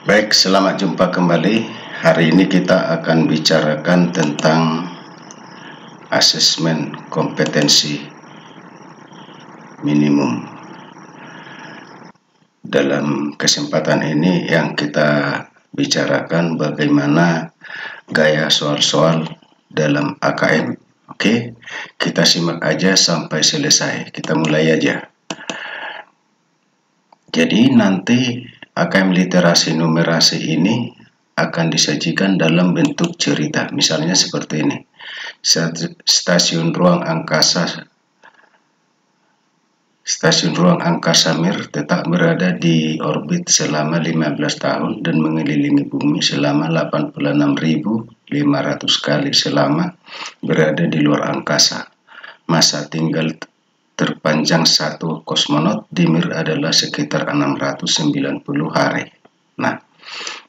Baik, selamat jumpa kembali. Hari ini kita akan bicarakan tentang asesmen kompetensi minimum. Dalam kesempatan ini yang kita bicarakan bagaimana gaya soal-soal dalam AKM. Oke, kita simak aja sampai selesai. Kita mulai aja. Jadi nanti AKM literasi numerasi ini akan disajikan dalam bentuk cerita. Misalnya seperti ini. Stasiun ruang angkasa Mir tetap berada di orbit selama 15 tahun dan mengelilingi bumi selama 86.500 kali selama berada di luar angkasa. Masa tinggal terpanjang satu kosmonot di Mir adalah sekitar 690 hari. Nah,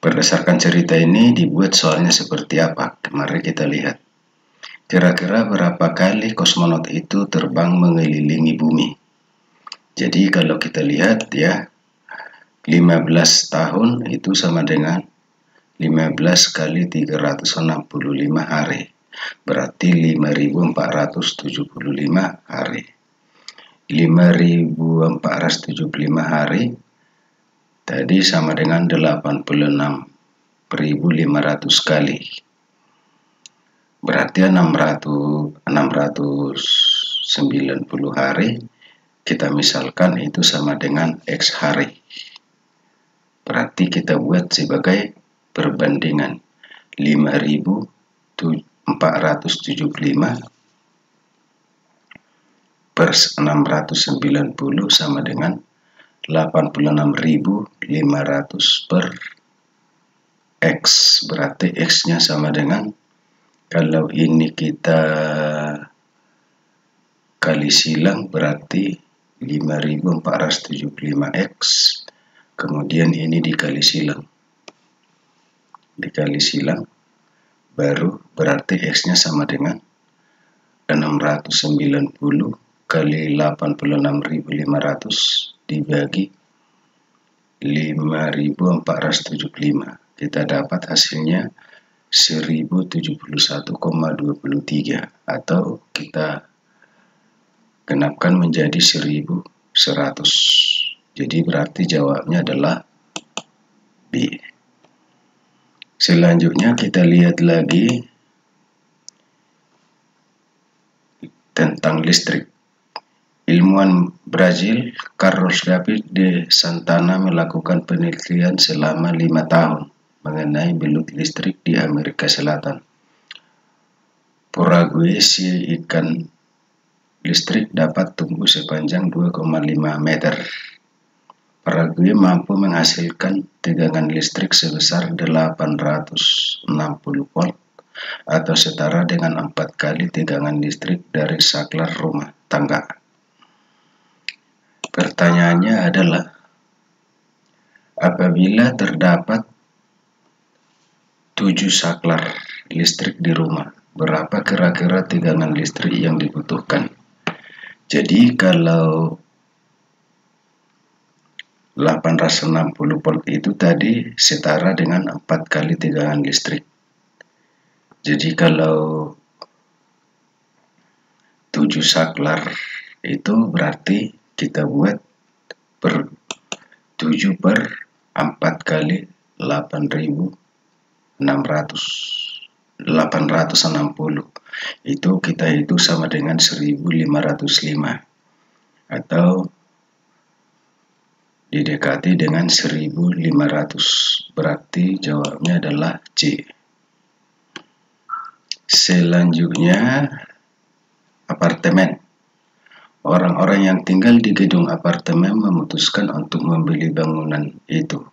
berdasarkan cerita ini dibuat soalnya seperti apa? Mari kita lihat. Kira-kira berapa kali kosmonot itu terbang mengelilingi bumi? Jadi kalau kita lihat ya, 15 tahun itu sama dengan 15 kali 365 hari. Berarti 5.475 hari. 5.475 hari tadi sama dengan 86.500 kali. Berarti 690 hari kita misalkan itu sama dengan X hari. Berarti kita buat sebagai perbandingan 5.475 per 690 sama dengan 86.500 per X. Berarti X-nya sama dengan, kalau ini kita kali silang berarti 5.475 X. Kemudian ini dikali silang. Baru berarti X-nya sama dengan 690 kali 86.500 dibagi 5.475. Kita dapat hasilnya 1071,23 atau kita genapkan menjadi 1100. Jadi berarti jawabnya adalah B. Selanjutnya kita lihat lagi tentang listrik. Ilmuwan Brazil Carlos David de Santana melakukan penelitian selama 5 tahun mengenai belut listrik di Amerika Selatan. Paraguay, si ikan listrik dapat tumbuh sepanjang 2,5 meter. Paraguay mampu menghasilkan tegangan listrik sebesar 860 volt atau setara dengan 4 kali tegangan listrik dari saklar rumah tangga. Pertanyaannya adalah, apabila terdapat 7 saklar listrik di rumah, berapa kira-kira tegangan listrik yang dibutuhkan? Jadi kalau 860 volt itu tadi setara dengan 4 kali tegangan listrik. Jadi kalau 7 saklar itu berarti kita buat per 7 per 4 kali 860 itu kita hitung sama dengan 1505 atau didekati dengan 1500. Berarti jawabnya adalah C. Selanjutnya apartemen. Orang-orang yang tinggal di gedung apartemen memutuskan untuk membeli bangunan itu.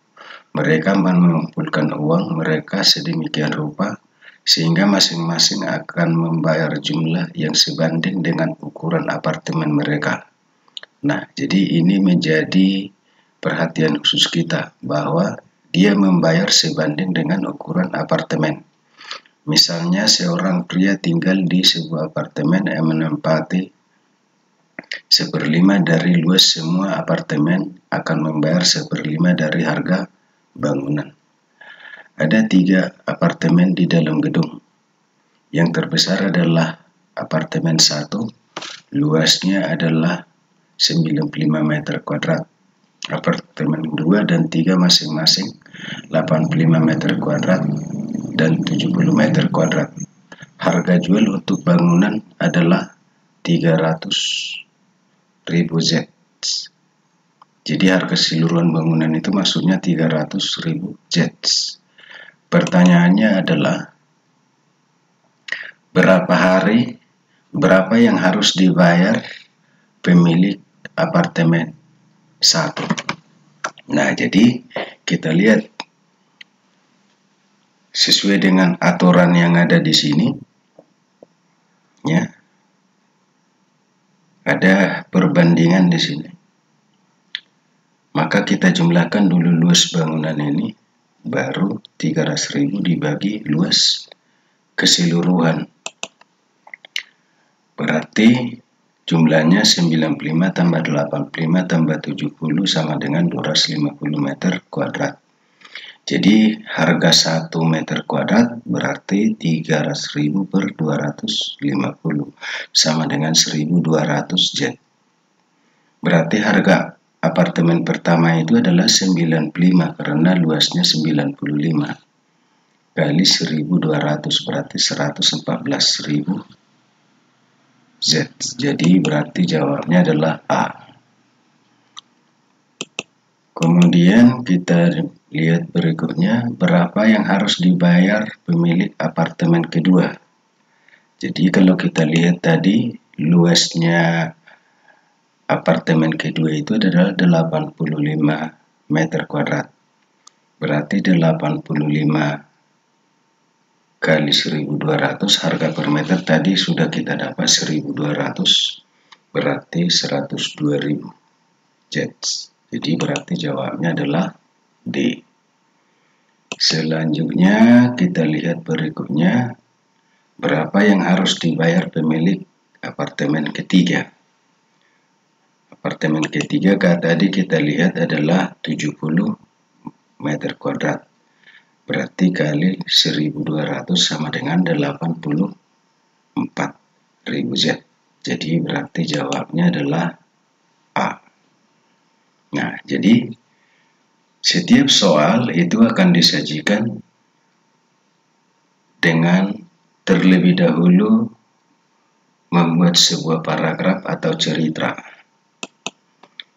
Mereka mengumpulkan uang mereka sedemikian rupa sehingga masing-masing akan membayar jumlah yang sebanding dengan ukuran apartemen mereka. Nah, jadi ini menjadi perhatian khusus kita bahwa dia membayar sebanding dengan ukuran apartemen. Misalnya seorang pria tinggal di sebuah apartemen yang menempati 1/5 dari luas semua apartemen, akan membayar 1/5 dari harga bangunan. Ada 3 apartemen di dalam gedung. Yang terbesar adalah apartemen 1, luasnya adalah 95 meter kuadrat. Apartemen 2 dan 3 masing-masing 85 meter kuadrat dan 70 meter kuadrat. Harga jual untuk bangunan adalah 300.000 Z. Jadi harga keseluruhan bangunan itu maksudnya 300.000 Z. Pertanyaannya adalah berapa yang harus dibayar pemilik apartemen 1. Nah, jadi kita lihat sesuai dengan aturan yang ada di sini, ya. Ada perbandingan di sini. Maka kita jumlahkan dulu luas bangunan ini, baru 300.000 dibagi luas keseluruhan. Berarti jumlahnya 95 tambah 85 tambah 70 sama dengan 250 meter kuadrat. Jadi harga 1 meter kuadrat berarti 300.000 per 250 sama dengan 1.200 Z. Berarti harga apartemen pertama itu adalah 95 karena luasnya 95 kali 1.200 berarti 114.000 Z. Jadi berarti jawabnya adalah A. Kemudian kita lihat berikutnya, berapa yang harus dibayar pemilik apartemen kedua. Jadi kalau kita lihat tadi, luasnya apartemen kedua itu adalah 85 meter kuadrat. Berarti 85 kali 1.200, harga per meter tadi sudah kita dapat 1.200, berarti 102.000 Z. Jadi berarti jawabnya adalah D. Selanjutnya kita lihat berikutnya, berapa yang harus dibayar pemilik apartemen ketiga. Apartemen ketiga tadi kita lihat adalah 70 meter kuadrat. Berarti kali 1.200 sama dengan 84.000 Z. Jadi berarti jawabnya adalah A. Nah, jadi setiap soal itu akan disajikan dengan terlebih dahulu membuat sebuah paragraf atau cerita.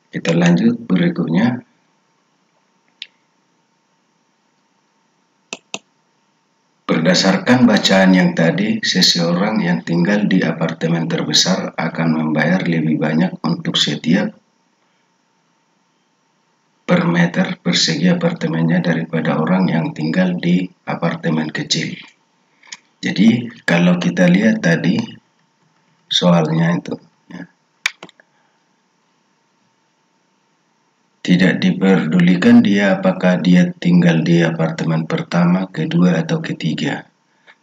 Kita lanjut berikutnya. Berdasarkan bacaan yang tadi, seseorang yang tinggal di apartemen terbesar akan membayar lebih banyak untuk setiap per meter persegi apartemennya daripada orang yang tinggal di apartemen kecil. Jadi kalau kita lihat tadi soalnya itu, ya, tidak diperdulikan dia apakah dia tinggal di apartemen pertama, kedua, atau ketiga.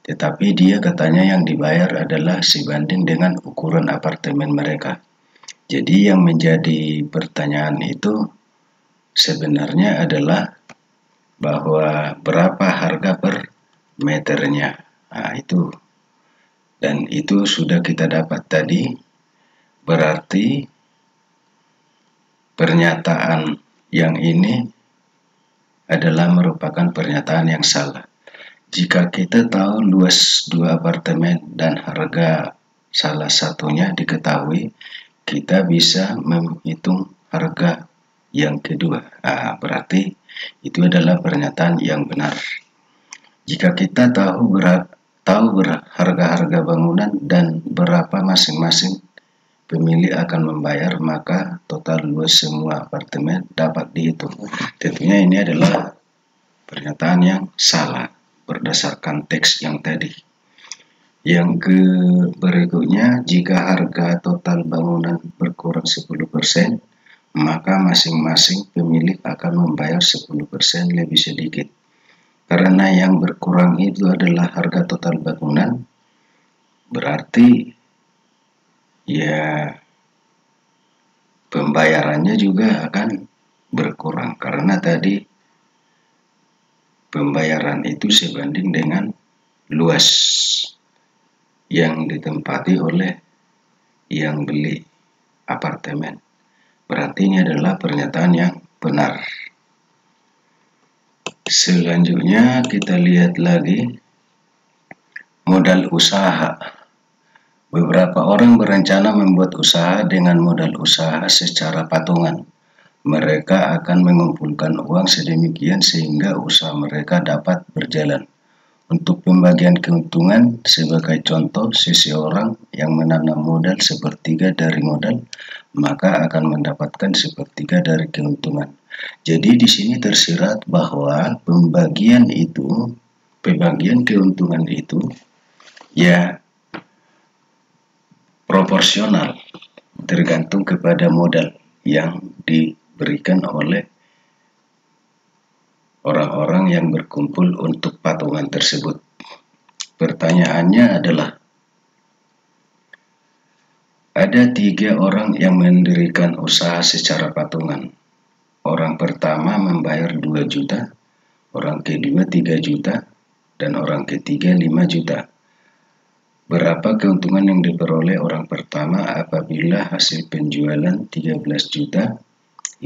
Tetapi dia katanya yang dibayar adalah sebanding dengan ukuran apartemen mereka. Jadi yang menjadi pertanyaan itu sebenarnya adalah bahwa berapa harga per meternya. Nah, itu. Dan itu sudah kita dapat tadi. Berarti pernyataan yang ini adalah merupakan pernyataan yang salah. Jika kita tahu luas 2 apartemen dan harga salah satunya diketahui, kita bisa menghitung harga yang kedua. Nah, berarti itu adalah pernyataan yang benar. Jika kita tahu harga-harga bangunan dan berapa masing-masing pemilik akan membayar, maka total luas semua apartemen dapat dihitung. Tentunya ini adalah pernyataan yang salah berdasarkan teks yang tadi. Yang berikutnya, jika harga total bangunan berkurang 10%, maka masing-masing pemilik akan membayar 10% lebih sedikit. Karena yang berkurang itu adalah harga total bangunan, berarti ya pembayarannya juga akan berkurang karena tadi pembayaran itu sebanding dengan luas yang ditempati oleh yang beli apartemen. Berarti ini adalah pernyataan yang benar. Selanjutnya kita lihat lagi modal usaha. Beberapa orang berencana membuat usaha dengan modal usaha secara patungan. Mereka akan mengumpulkan uang sedemikian sehingga usaha mereka dapat berjalan. Untuk pembagian keuntungan, sebagai contoh, seseorang yang menanam modal sepertiga dari modal, maka akan mendapatkan sepertiga dari keuntungan. Jadi di sini tersirat bahwa pembagian keuntungan itu ya proporsional, tergantung kepada modal yang diberikan oleh orang-orang yang berkumpul untuk patungan tersebut. Pertanyaannya adalah, ada 3 orang yang mendirikan usaha secara patungan. Orang pertama membayar 2 juta, orang kedua 3 juta, dan orang ketiga 5 juta. Berapa keuntungan yang diperoleh orang pertama apabila hasil penjualan 13.500.000?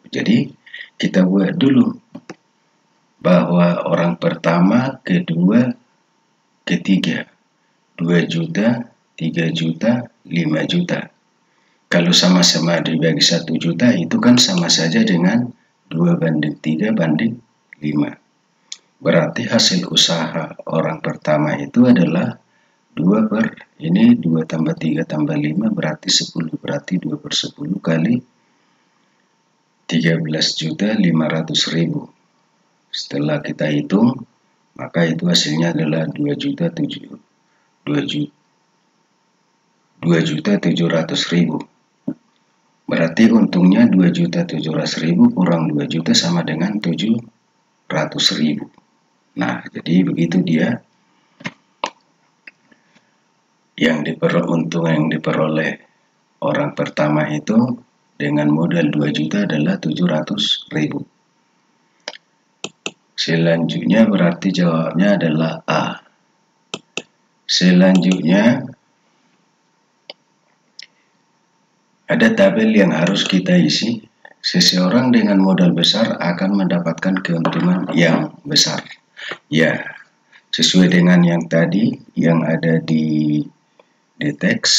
Jadi kita buat dulu bahwa orang pertama, kedua, ketiga 2 juta, 3 juta, 5 juta. Kalau sama-sama dibagi 1 juta itu kan sama saja dengan 2:3:5. Berarti hasil usaha orang pertama itu adalah 2 tambah 3 tambah 5 berarti 10. Berarti 2/10 kali 13.500.000. Setelah kita hitung, maka itu hasilnya adalah 2.700.000. Berarti untungnya 2.700.000 kurang 2 juta sama dengan 700.000. Nah, jadi begitu dia untung yang diperoleh orang pertama itu dengan modal 2 juta adalah 700.000. Selanjutnya berarti jawabnya adalah A. Selanjutnya ada tabel yang harus kita isi. Seseorang dengan modal besar akan mendapatkan keuntungan yang besar. Ya, sesuai dengan yang tadi yang ada di teks,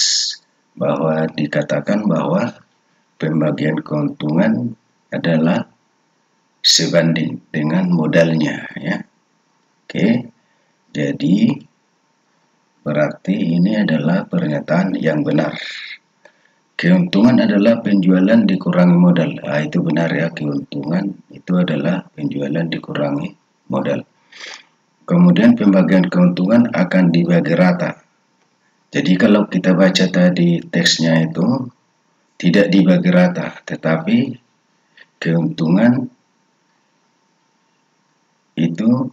bahwa dikatakan bahwa pembagian keuntungan adalah sebanding dengan modalnya, ya. Oke. Jadi berarti ini adalah pernyataan yang benar. Keuntungan adalah penjualan dikurangi modal. Nah, itu benar ya, keuntungan itu adalah penjualan dikurangi modal. Kemudian pembagian keuntungan akan dibagi rata. Jadi kalau kita baca tadi teksnya itu tidak dibagi rata, tetapi keuntungan itu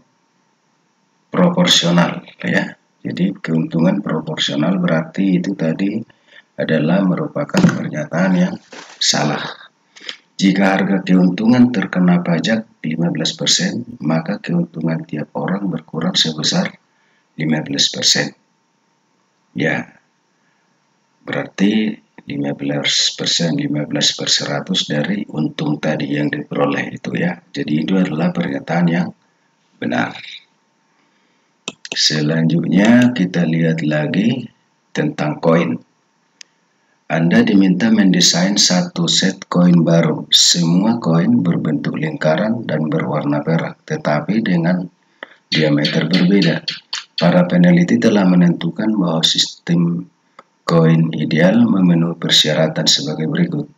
proporsional, ya. Jadi keuntungan proporsional berarti itu tadi adalah merupakan pernyataan yang salah. Jika harga keuntungan terkena pajak 15%, maka keuntungan tiap orang berkurang sebesar 15%. Ya, berarti 15% 15/100 dari untung tadi yang diperoleh itu, ya. Jadi itu adalah pernyataan yang benar. Selanjutnya kita lihat lagi tentang koin. Anda diminta mendesain satu set koin baru. Semua koin berbentuk lingkaran dan berwarna perak, tetapi dengan diameter berbeda. Para peneliti telah menentukan bahwa sistem koin ideal memenuhi persyaratan sebagai berikut.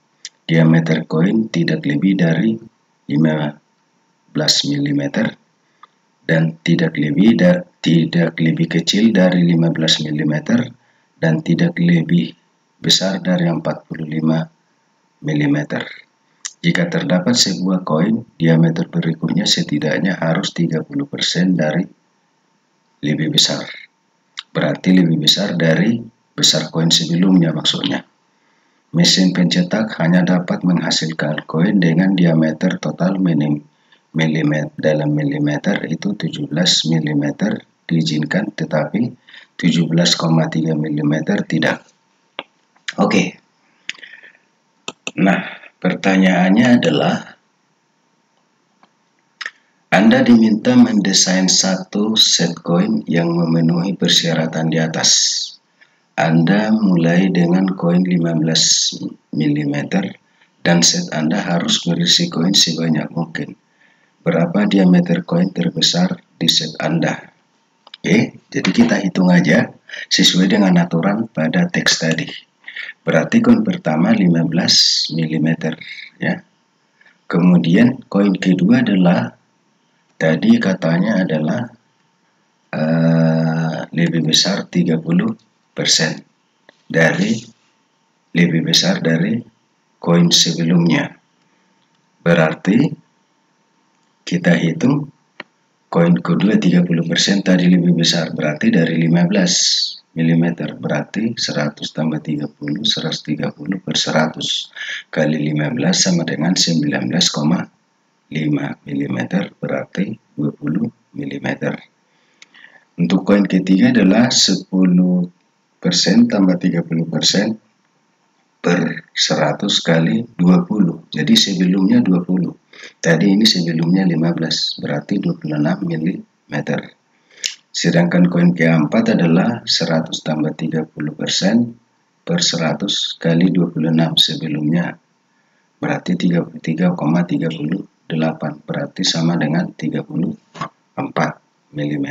Diameter koin tidak lebih dari 15 mm dan tidak lebih kecil dari 15 mm dan tidak lebih besar dari 45 mm. Jika terdapat sebuah koin, diameter berikutnya setidaknya harus 30% dari lebih besar. Berarti lebih besar dari besar koin sebelumnya maksudnya. Mesin pencetak hanya dapat menghasilkan koin dengan diameter total dalam milimeter itu 17 mm diizinkan, tetapi 17,3 mm tidak. Oke. Nah, pertanyaannya adalah Anda diminta mendesain satu set koin yang memenuhi persyaratan di atas. Anda mulai dengan koin 15 mm dan set Anda harus berisi koin sebanyak mungkin. Berapa diameter koin terbesar di set Anda? Oke, jadi kita hitung aja sesuai dengan aturan pada teks tadi. Berarti koin pertama 15 mm ya. Kemudian koin kedua adalah tadi katanya adalah lebih besar 30% lebih besar dari koin sebelumnya. Berarti kita hitung koin kedua 30% tadi lebih besar, berarti dari 15 mm, berarti 100 tambah 30, 130 per 100 kali 15 sama dengan 19,5 mm, berarti 20 mm. Untuk koin ketiga adalah 10% tambah 30% per 100 kali 20. Jadi sebelumnya 20. Tadi ini sebelumnya 15, berarti 26 mm. Sedangkan koin keempat adalah 100 tambah 30% per 100 kali 26 sebelumnya. Berarti 33,38, berarti sama dengan 34 mm.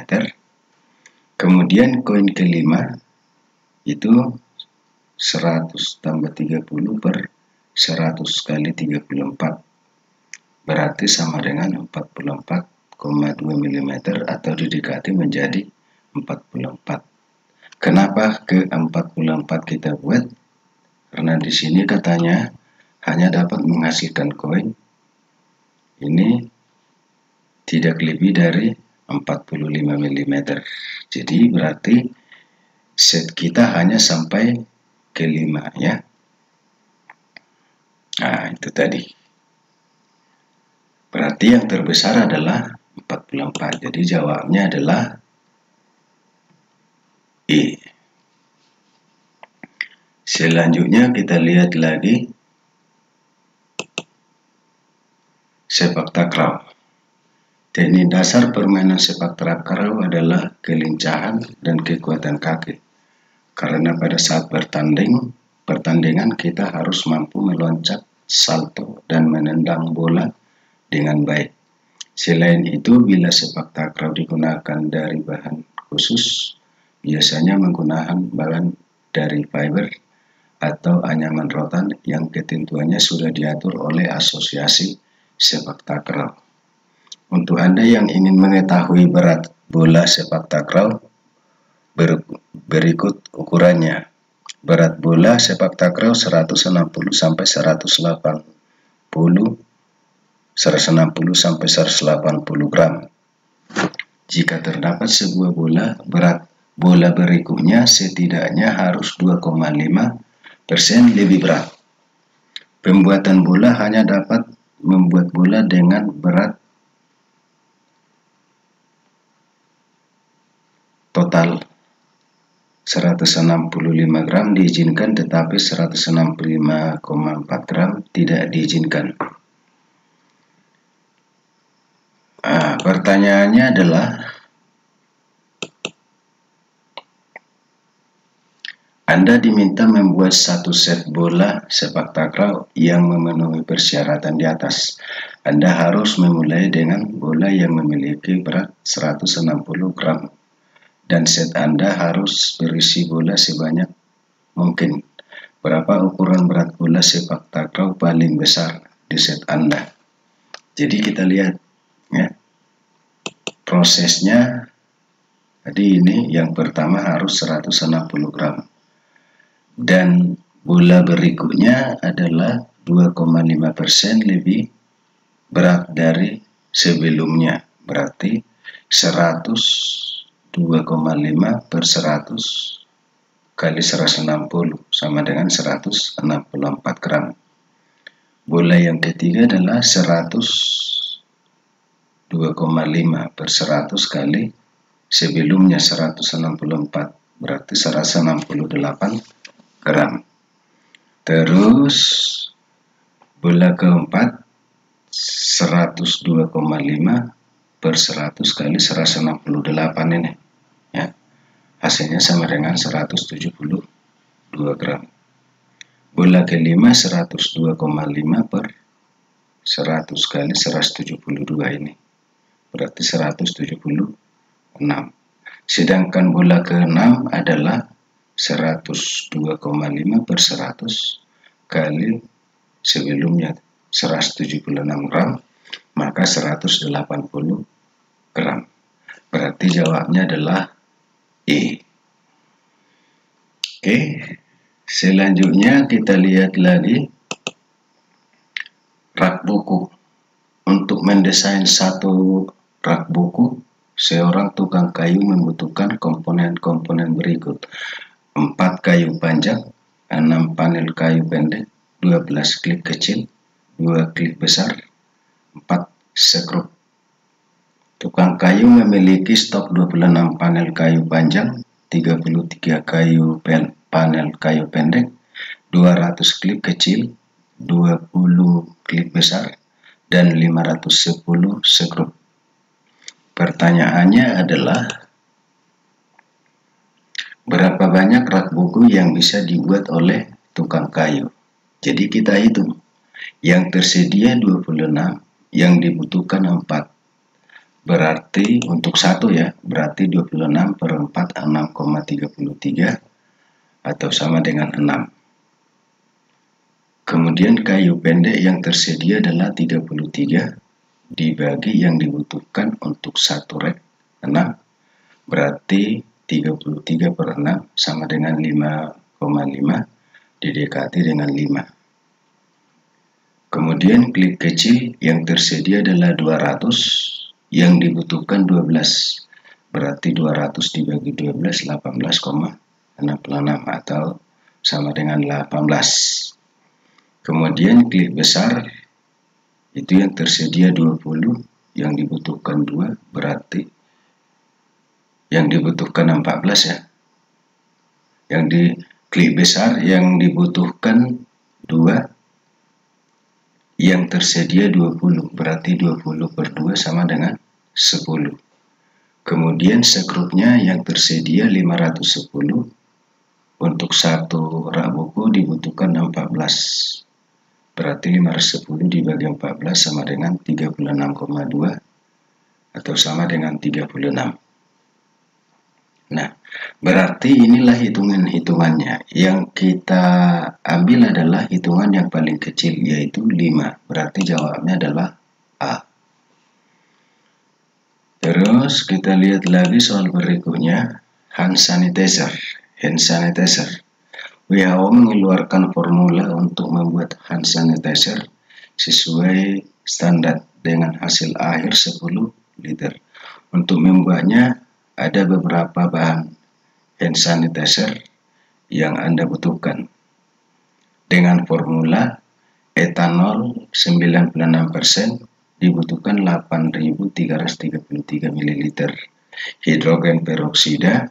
Kemudian koin kelima itu 100 tambah 30 per 100 kali 34. Berarti sama dengan 44,2 mm atau didekati menjadi 44. Kenapa ke 44 kita buat? Karena di sini katanya hanya dapat menghasilkan koin ini tidak lebih dari 45 mm. Jadi berarti set kita hanya sampai ke 5 ya. Nah, itu tadi. Berarti yang terbesar adalah 44. Jadi jawabnya adalah E. Selanjutnya kita lihat lagi sepak takraw. Teknik dasar permainan sepak takraw adalah kelincahan dan kekuatan kaki. Karena pada saat pertandingan kita harus mampu meloncat, salto, dan menendang bola dengan baik. Selain itu, bila sepak takraw digunakan dari bahan khusus, biasanya menggunakan bahan dari fiber atau anyaman rotan yang ketentuannya sudah diatur oleh asosiasi sepak takraw. Untuk Anda yang ingin mengetahui berat bola sepak takraw, berikut ukurannya. Berat bola sepak takraw 160 sampai 160 sampai 180 gram. Jika terdapat sebuah bola, berat bola berikutnya setidaknya harus 2,5% lebih berat. Pembuatan bola hanya dapat membuat bola dengan berat total 165 gram diizinkan, tetapi 165,4 gram tidak diizinkan. Pertanyaannya adalah Anda diminta membuat satu set bola sepak takraw yang memenuhi persyaratan di atas. Anda harus memulai dengan bola yang memiliki berat 160 gram dan set Anda harus berisi bola sebanyak mungkin. Berapa ukuran berat bola sepak takraw paling besar di set Anda? Jadi kita lihat ya, prosesnya tadi ini yang pertama harus 160 gram dan bola berikutnya adalah 2,5% lebih berat dari sebelumnya, berarti 102,5 per 100 kali 160 sama dengan 164 gram. Bola yang ketiga adalah 100 2,5 per 100 kali sebelumnya 164, berarti 168 gram. Terus bola keempat 102,5 per 100 kali 168 ini ya. Hasilnya sama dengan 172 gram. Bola kelima 102,5 per 100 kali 172 ini. Berarti 176. Sedangkan bola ke-6 adalah 102,5 per 100 kali sebelumnya 176 gram, maka 180 gram. Berarti jawabnya adalah E. Oke, selanjutnya kita lihat lagi rak buku. Untuk mendesain satu rak buku, seorang tukang kayu membutuhkan komponen-komponen berikut: 4 kayu panjang, 6 panel kayu pendek, 12 klip kecil, 2 klip besar, 4 skrup. Tukang kayu memiliki stok 26 panel kayu panjang, 33 panel kayu pendek, 200 klip kecil, 20 klip besar, dan 510 skrup. Pertanyaannya adalah, berapa banyak rak buku yang bisa dibuat oleh tukang kayu? Jadi kita hitung. Yang tersedia 26, yang dibutuhkan 4. Berarti untuk satu ya, berarti 26 per 4, 6,33 atau sama dengan 6. Kemudian kayu pendek yang tersedia adalah 33 dibagi yang dibutuhkan untuk satu rek 6. Berarti 33 per 6 sama dengan 5,5 didekati dengan 5. Kemudian klip kecil yang tersedia adalah 200, yang dibutuhkan 12. Berarti 200 dibagi 12, 18,66 atau sama dengan 18. Kemudian klip besar itu yang tersedia 20, yang dibutuhkan 2, berarti yang dibutuhkan 14 ya. Yang di klip besar yang dibutuhkan 2, yang tersedia 20, berarti 20 per 2 sama dengan 10. Kemudian sekrupnya yang tersedia 510, untuk satu rak buku dibutuhkan 14. Berarti 510 dibagi 14 sama dengan 36,2 atau sama dengan 36. Nah, berarti inilah hitungannya. Yang kita ambil adalah hitungan yang paling kecil, yaitu 5. Berarti jawabnya adalah A. Terus kita lihat lagi soal berikutnya, hand sanitizer. WHO mengeluarkan formula untuk membuat hand sanitizer sesuai standar dengan hasil akhir 10 liter. Untuk membuatnya ada beberapa bahan hand sanitizer yang Anda butuhkan. Dengan formula etanol 96% dibutuhkan 8.333 ml, hidrogen peroksida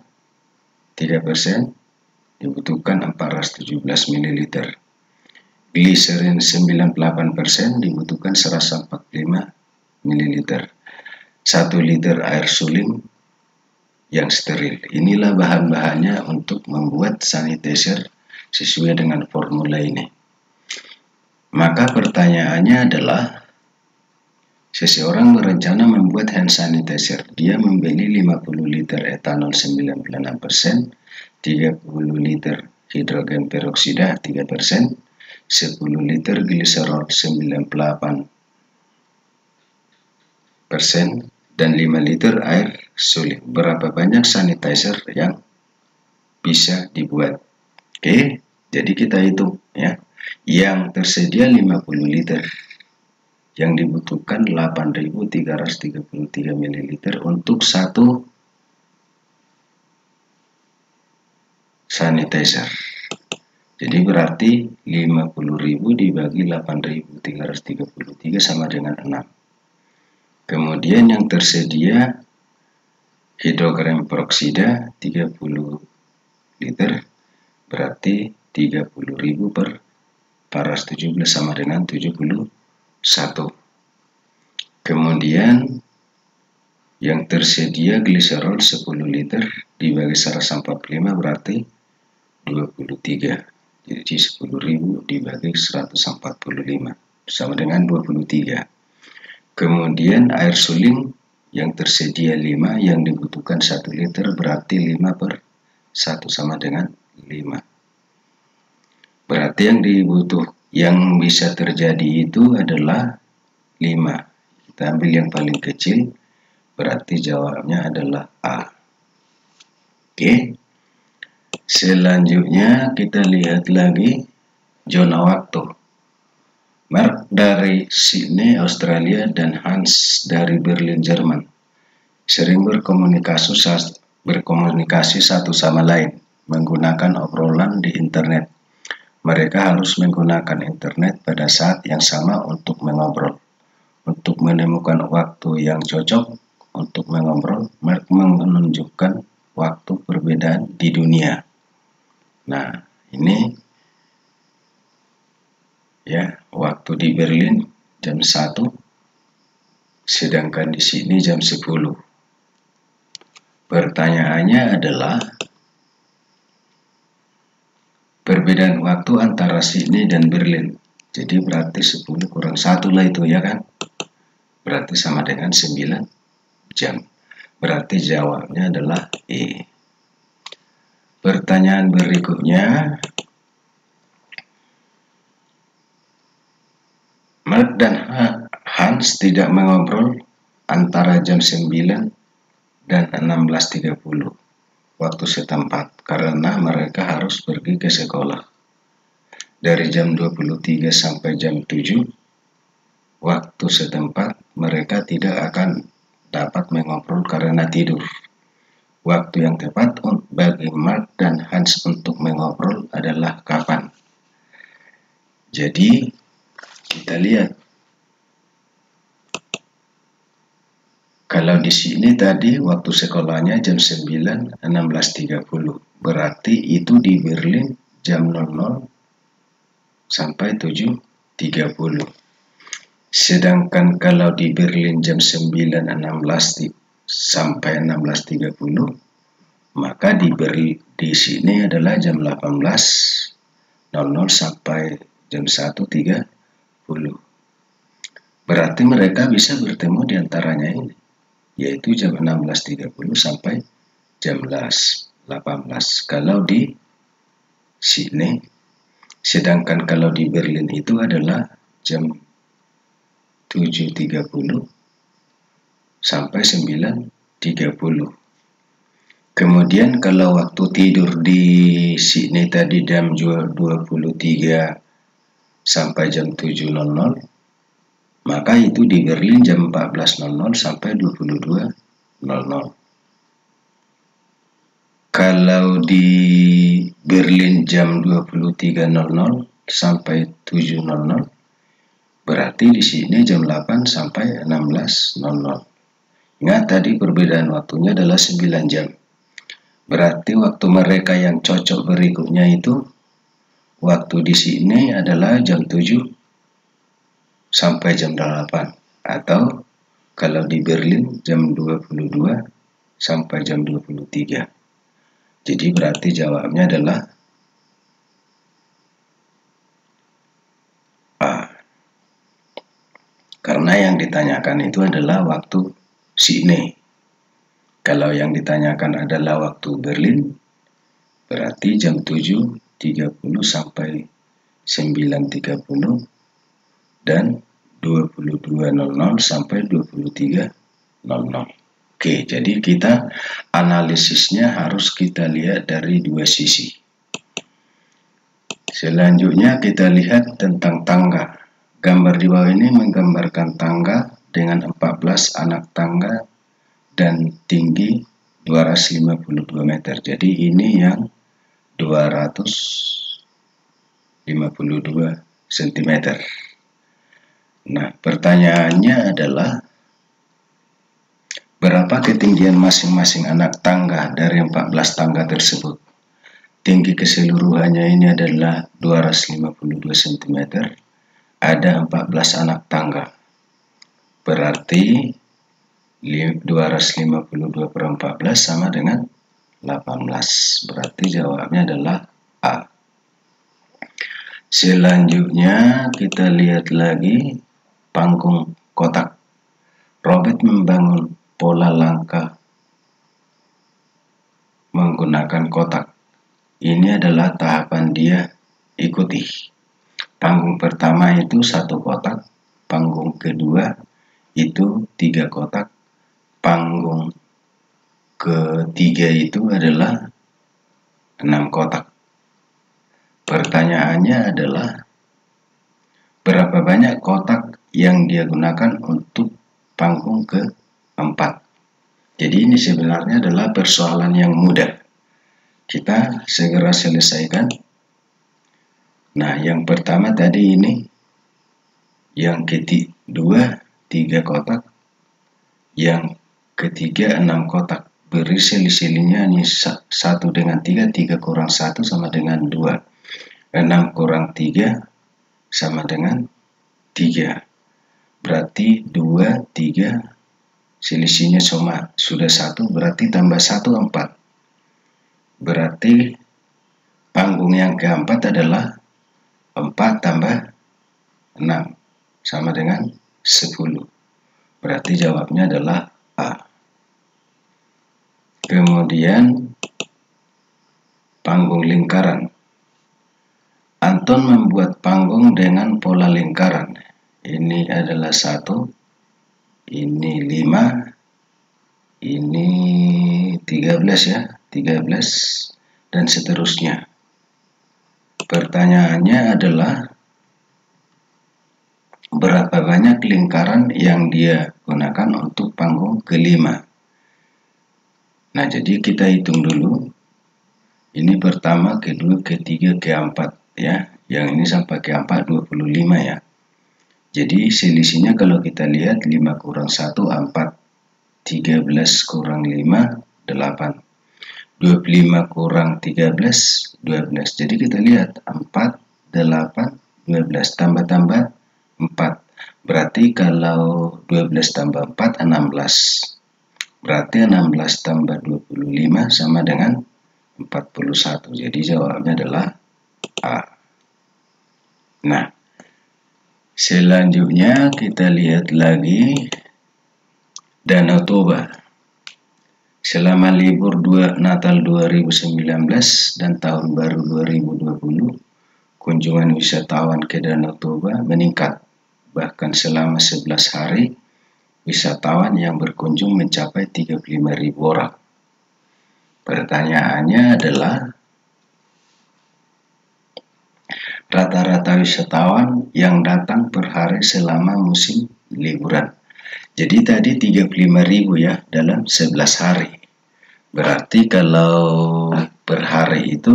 3% dibutuhkan 417 ml, gliserin 98% dibutuhkan 145 ml, 1 liter air suling yang steril. Inilah bahan-bahannya untuk membuat sanitizer sesuai dengan formula ini. Maka pertanyaannya adalah, seseorang berencana membuat hand sanitizer. Dia membeli 50 liter etanol 96%, 30 liter hidrogen peroksida 3%, 10 liter gliserol 98%, dan 5 liter air suling. Berapa banyak sanitizer yang bisa dibuat? Oke, jadi kita hitung ya. Yang tersedia 50 liter, yang dibutuhkan 8.333 ml untuk satu sanitizer. Jadi berarti 50.000 dibagi 8.333 sama dengan 6. Kemudian yang tersedia hidrogen peroksida 30 liter, berarti 30.000 per paras 17 sama dengan 71. Kemudian yang tersedia gliserol 10 liter dibagi 145 berarti 23. Jadi 10.000 dibagi 145 sama dengan 23. Kemudian air suling yang tersedia 5, yang dibutuhkan 1 liter berarti 5 per 1 sama dengan 5. Berarti yang bisa terjadi itu adalah 5. Kita ambil yang paling kecil, berarti jawabnya adalah A. Oke. Selanjutnya kita lihat lagi zona waktu. Mark dari Sydney, Australia, dan Hans dari Berlin, Jerman sering berkomunikasi satu sama lain menggunakan obrolan di internet. Mereka harus menggunakan internet pada saat yang sama untuk mengobrol. Untuk menemukan waktu yang cocok untuk mengobrol, Mark menunjukkan waktu perbedaan di dunia. Nah, ini ya, waktu di Berlin jam 1, sedangkan di sini jam 10. Pertanyaannya adalah perbedaan waktu antara Sydney dan Berlin. Jadi berarti 10 kurang 1 lah itu, ya kan? Berarti sama dengan 9 jam. Berarti jawabnya adalah E. Pertanyaan berikutnya, Mark dan Hans tidak mengobrol antara jam 9 dan 16.30 waktu setempat karena mereka harus pergi ke sekolah. Dari jam 23 sampai jam 7 waktu setempat mereka tidak akan dapat mengobrol karena tidur. Waktu yang tepat bagi Mark dan Hans untuk mengobrol adalah kapan? Jadi kita lihat, kalau di sini tadi waktu sekolahnya jam 9, 16.30, berarti itu di Berlin jam 00 sampai 7.30. Sedangkan kalau di Berlin jam 9, 16 sampai 16.30, maka di sini adalah jam 18.00 sampai jam 1.30. Berarti mereka bisa bertemu di antaranya ini, yaitu jam 16.30 sampai jam 18 kalau di Sydney. Sedangkan kalau di Berlin itu adalah jam 7.30 sampai 9.30. Kemudian kalau waktu tidur di Sydney tadi jam 23 sampai jam 7.00, maka itu di Berlin jam 14.00 sampai 22.00. Kalau di Berlin jam 23.00 sampai 7.00, berarti di sini jam 8 sampai 16.00. Ingat tadi perbedaan waktunya adalah 9 jam. Berarti waktu mereka yang cocok berikutnya itu, waktu di sini adalah jam 7 sampai jam 8. Atau kalau di Berlin jam 22 sampai jam 23. Jadi berarti jawabnya adalah A. Karena yang ditanyakan itu adalah waktu Sydney. Kalau yang ditanyakan adalah waktu Berlin, berarti jam 7.30 sampai 9.30 dan 22.00 sampai 23.00. Oke, jadi kita analisisnya harus kita lihat dari dua sisi. Selanjutnya kita lihat tentang tangga. Gambar di bawah ini menggambarkan tangga dengan 14 anak tangga dan tinggi 252 meter. Jadi ini yang 252 cm. Nah, pertanyaannya adalah Berapa ketinggian masing-masing anak tangga dari 14 tangga tersebut? Tinggi keseluruhannya ini adalah 252 cm. Ada 14 anak tangga. Berarti 252 per 14 sama dengan 18. Berarti jawabnya adalah A. Selanjutnya kita lihat lagi panggung kotak. Robert membangun pola langkah menggunakan kotak. Ini adalah tahapan dia ikuti. Panggung pertama itu 1 kotak, panggung kedua itu 3 kotak, panggung ketiga itu adalah 6 kotak. Pertanyaannya adalah berapa banyak kotak yang dia gunakan untuk panggung keempat. Jadi ini sebenarnya adalah persoalan yang mudah. Kita segera selesaikan. Nah, yang pertama tadi ini, yang kedua 3 kotak, yang ketiga 6 kotak. Beri selisihnya ini 1 dengan 3, 3 kurang 1 sama dengan 2. 6 kurang 3 sama dengan 3. Berarti 2, 3, selisihnya sudah 1, berarti tambah 1, 4. Berarti panggung yang keempat adalah 4 tambah 6 sama dengan 10. Berarti jawabnya adalah A. Kemudian panggung lingkaran. Anton membuat panggung dengan pola lingkaran. Ini adalah 1, ini 5, ini 13 ya, 13 dan seterusnya. Pertanyaannya adalah berapa banyak lingkaran yang dia gunakan untuk panggung kelima. Nah, jadi kita hitung dulu. Ini pertama, kedua, ketiga, keempat ya. Yang ini sampai keempat 25 ya. Jadi selisihnya kalau kita lihat 5 kurang 1, 4. 13 kurang 5, 8. 25 kurang 13, 12. Jadi kita lihat 4, 8, 12. Tambah-tambah 4. Berarti kalau 12 tambah 4, 16. Berarti 16 tambah 25 sama dengan 41. Jadi jawabnya adalah A. Nah, selanjutnya kita lihat lagi Danau Toba. Selama libur Natal 2019 dan Tahun Baru 2020, kunjungan wisatawan ke Danau Toba meningkat. Bahkan selama 11 hari, wisatawan yang berkunjung mencapai 35.000 orang. Pertanyaannya adalah rata-rata wisatawan yang datang per hari selama musim liburan. Jadi tadi 35.000 ya dalam 11 hari. Berarti kalau per hari itu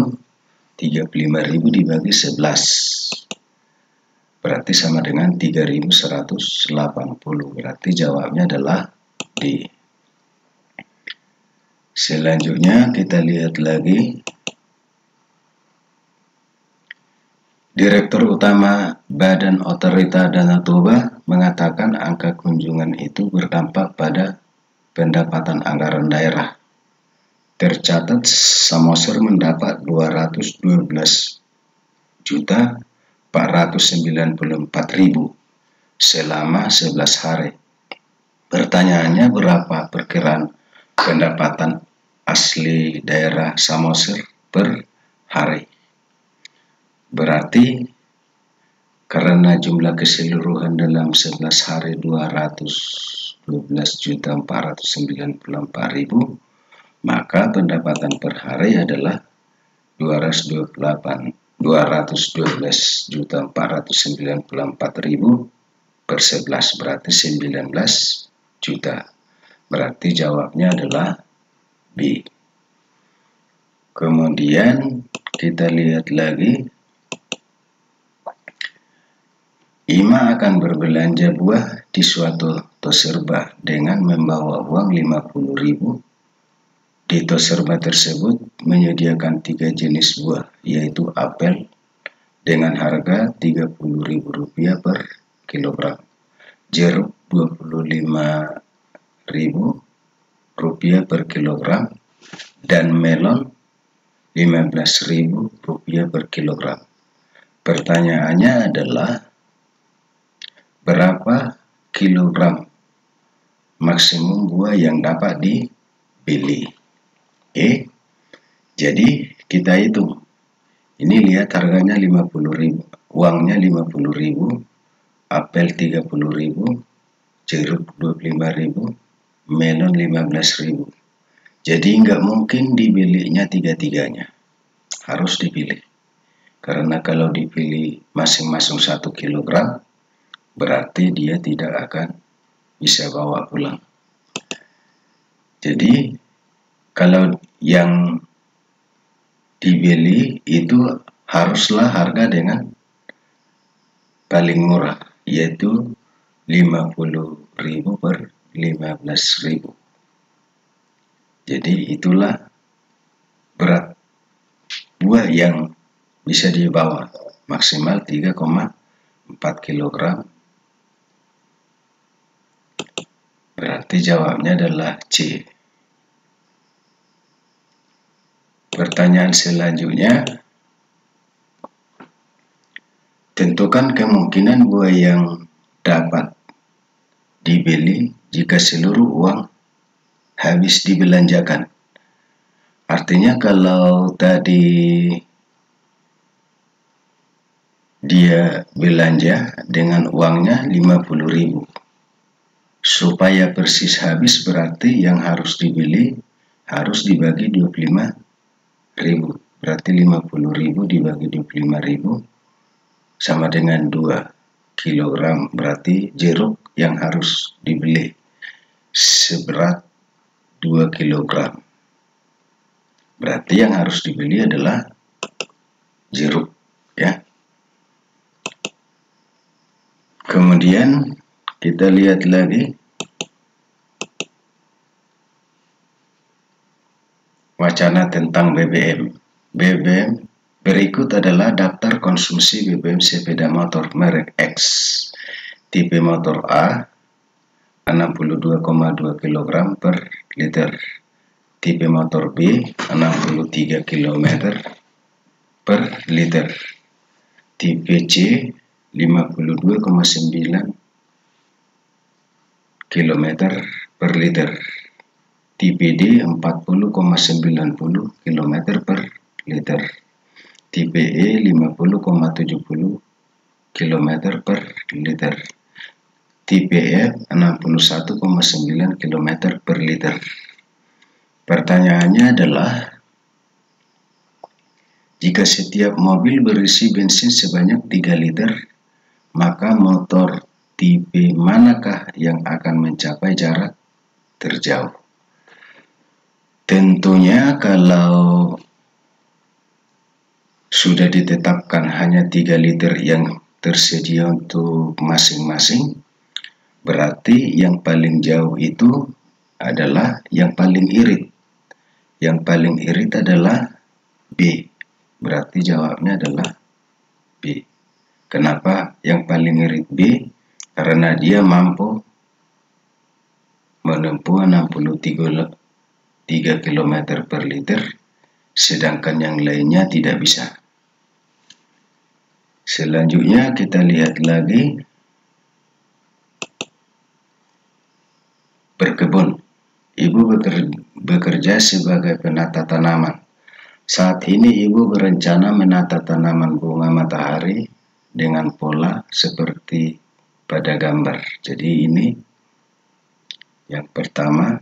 35.000 dibagi 11. Berarti sama dengan 3.180. Berarti jawabnya adalah D. Selanjutnya kita lihat lagi. Direktur Utama Badan Otorita Danau Toba mengatakan angka kunjungan itu berdampak pada pendapatan anggaran daerah. Tercatat Samosir mendapat 212.494.000 selama 11 hari. Pertanyaannya berapa perkiraan pendapatan asli daerah Samosir per hari? Berarti karena jumlah keseluruhan dalam 11 hari 212.494.000, maka pendapatan per hari adalah 212.494.000 per 11, berarti 19 juta. Berarti jawabnya adalah B. Kemudian kita lihat lagi. Ima akan berbelanja buah di suatu toserba dengan membawa uang 50.000. Di toserba tersebut menyediakan 3 jenis buah, yaitu apel dengan harga Rp30.000 per kilogram, jeruk Rp25.000 per kilogram, dan melon Rp15.000 per kilogram. Pertanyaannya adalah berapa kilogram maksimum buah yang dapat dibeli? Jadi kita hitung. Ini lihat harganya 50.000, uangnya 50.000, apel 30.000, jeruk 25.000, melon 15.000. Jadi nggak mungkin dibelinya tiga-tiganya, harus dipilih. Karena kalau dipilih masing-masing 1 kilogram, berarti dia tidak akan bisa bawa pulang. Jadi kalau yang dibeli itu haruslah harga dengan paling murah, yaitu 50.000 per 15.000. Jadi itulah berat buah yang bisa dibawa, maksimal 3,4 kg. Berarti jawabnya adalah C. Pertanyaan selanjutnya, tentukan kemungkinan buah yang dapat dibeli jika seluruh uang habis dibelanjakan. Artinya kalau tadi dia belanja dengan uangnya 50.000, supaya persis habis berarti yang harus dibeli harus dibagi 25.000. Berarti 50.000 dibagi 25.000 sama dengan 2 kg. Berarti jeruk yang harus dibeli seberat 2 kg. Berarti yang harus dibeli adalah jeruk, ya. Kemudian kita lihat lagi wacana tentang BBM. BBM berikut adalah daftar konsumsi BBM sepeda motor merek X. Tipe motor A 62,2 kg per liter. Tipe motor B 63 km per liter. Tipe C 52,9 km per liter. Tipe D 40,90 km per liter. Tipe E 50,70 km per liter. Tipe F 61,9 km per liter. Pertanyaannya adalah, jika setiap mobil berisi bensin sebanyak 3 liter, maka motor tipe manakah yang akan mencapai jarak terjauh? Tentunya kalau sudah ditetapkan hanya 3 liter yang tersedia untuk masing-masing, berarti yang paling jauh itu adalah yang paling irit. Yang paling irit adalah B. Berarti jawabnya adalah B. Kenapa yang paling irit B? Karena dia mampu menempuh 63 km per liter, sedangkan yang lainnya tidak bisa. Selanjutnya kita lihat lagi berkebun. Ibu bekerja sebagai penata tanaman. Saat ini ibu berencana menata tanaman bunga matahari dengan pola seperti pada gambar. Jadi ini yang pertama,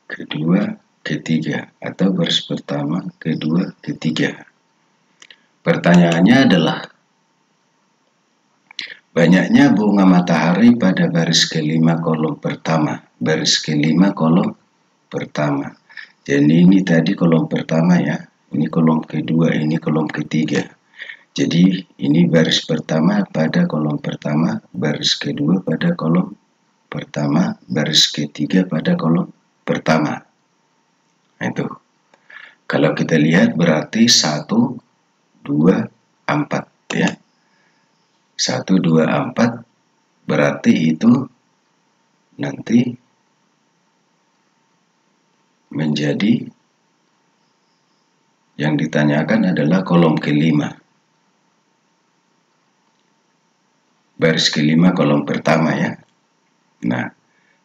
kedua, ketiga, atau baris pertama, kedua, ketiga. Pertanyaannya adalah, banyaknya bunga matahari pada baris kelima kolom pertama. Baris kelima kolom pertama. Jadi ini tadi kolom pertama, ya. Ini kolom kedua, ini kolom ketiga. Jadi ini baris pertama pada kolom pertama, baris kedua pada kolom pertama, baris ketiga pada kolom pertama. Nah, itu. Kalau kita lihat berarti 1, 2, 4 ya. 1, 2, 4 berarti itu nanti menjadi yang ditanyakan adalah kolom kelima. Baris kelima kolom pertama ya. Nah,